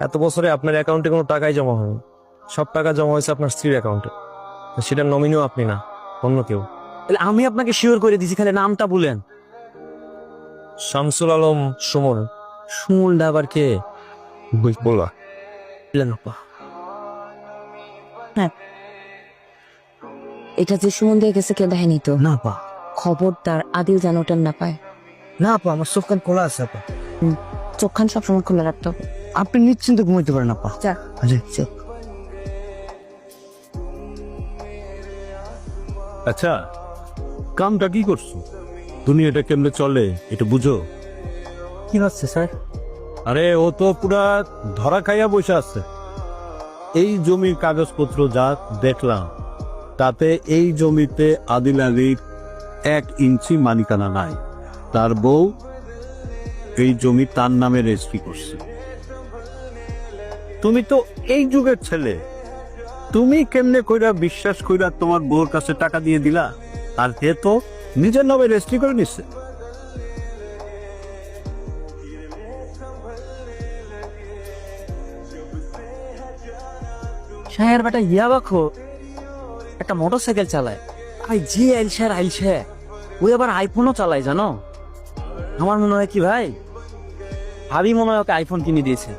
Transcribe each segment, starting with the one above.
এত বছরে আপনার অ্যাকাউন্টে কোনো টাকাই জমা হয়নি, সব টাকা জমা হয়েছে আপনার স্ত্রীর অ্যাকাউন্টে। সেটার নমিনিও আপনি না, অন্য কেউ। তাহলে আমি আপনাকে শিওর করে দিছি, খালি নামটা বলেন। শামসুল আলম সুমন। সুমন আবার কে? বলা বলেন আপা। এটা যে সুমন দিয়ে গেছে কেউ দেয়নি তো? না আপা, খবরদার আদিল যেন ওটা না পায়। না আপা, আমার চোখ কান খোলা আছে আপা। চোখখান সবসময় খোলা রাখতে হবে। আপনি নিশ্চিন্তে ঘুমাইতে পারেন আপা। যা। জি, জি। আচ্ছা, কামটা কি করছো? দুনিয়াটা কেমনে চলে এটা বুঝো? কি হচ্ছে স্যার? আরে ও তো পুরা ধরা খাইয়া বসে আছে। এই জমির কাগজপত্র যা দেখলাম তাতে এই জমিতে আদিল আলীর 1 ইঞ্চি মালিকানা নাই। তার বউ এই জমি তার নামে রেজিস্ট্রি করছে। তুমি তো এই যুগের ছেলে, তুমি কেমনে কইরা বিশ্বাস কইরা তোমার বউর কাছে টাকা দিয়ে দিলা? আর হে তো নিজের নামে রেজিস্ট্রি করে নিচ্ছে। শাহের বেটা ইয়াবাখো একটা মোটরসাইকেল চালায়, আই জি আইলছে। ওই আবার আইফোনও চালায়, জানো? আমার মনে হয় কি ভাই, ভাবি মনে হয় ওকে আইফোন কিনে দিয়েছে।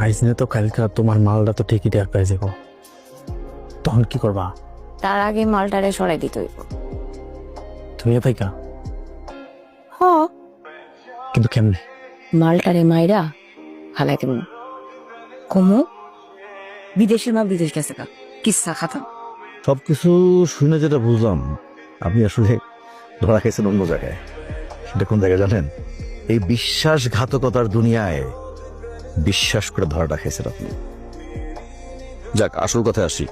আইসনে তো কালকে তোমার মালটা তো ঠিকই টের পাই যাবো, তখন কি করবা? তার আগে মালটারে সরাই দিতে হইব। তুমি পাইকা হ, কিন্তু কেমনে? মালটারে মাইরা ফালাই দেব। কমু বিদেশের মা বিদেশ গেছে কা, কিসা খাতা। সবকিছু শুনে যেটা বুঝলাম, আপনি আসলে ধরা খেয়েছেন অন্য জায়গায়। সেটা কোন জায়গায় জানেন? এই বিশ্বাসঘাতকতার দুনিয়ায় বিশ্বাস করে ধরাটা খেয়েছেন আপনি। যাক, আসল কথায় আসি।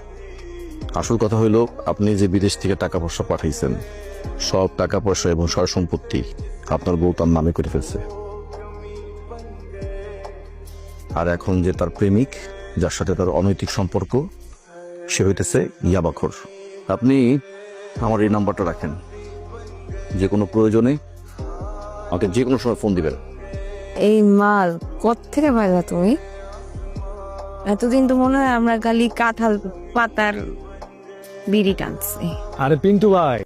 আসল কথা হইল, আপনি যে বিদেশ থেকে টাকা পয়সা পাঠাইছেন, সব টাকা পয়সা এবং সয় সম্পত্তি আপনার বউ তার নামে করে ফেলছে। আর এখন যে তার প্রেমিক, যার সাথে তার অনৈতিক সম্পর্ক, সে হইতেছে ইয়াবাখর। আপনি আমার এই নাম্বারটা রাখেন, যে কোনো প্রয়োজনে আমাকে যে কোনো সময় ফোন দিবেন। এই মাল কোত্থেকে পাইলা তুমি? এতদিন তো মনে হয় আমরা খালি কাঁঠাল পাতার বিড়ি টানছি। আরে পিন্টু ভাই,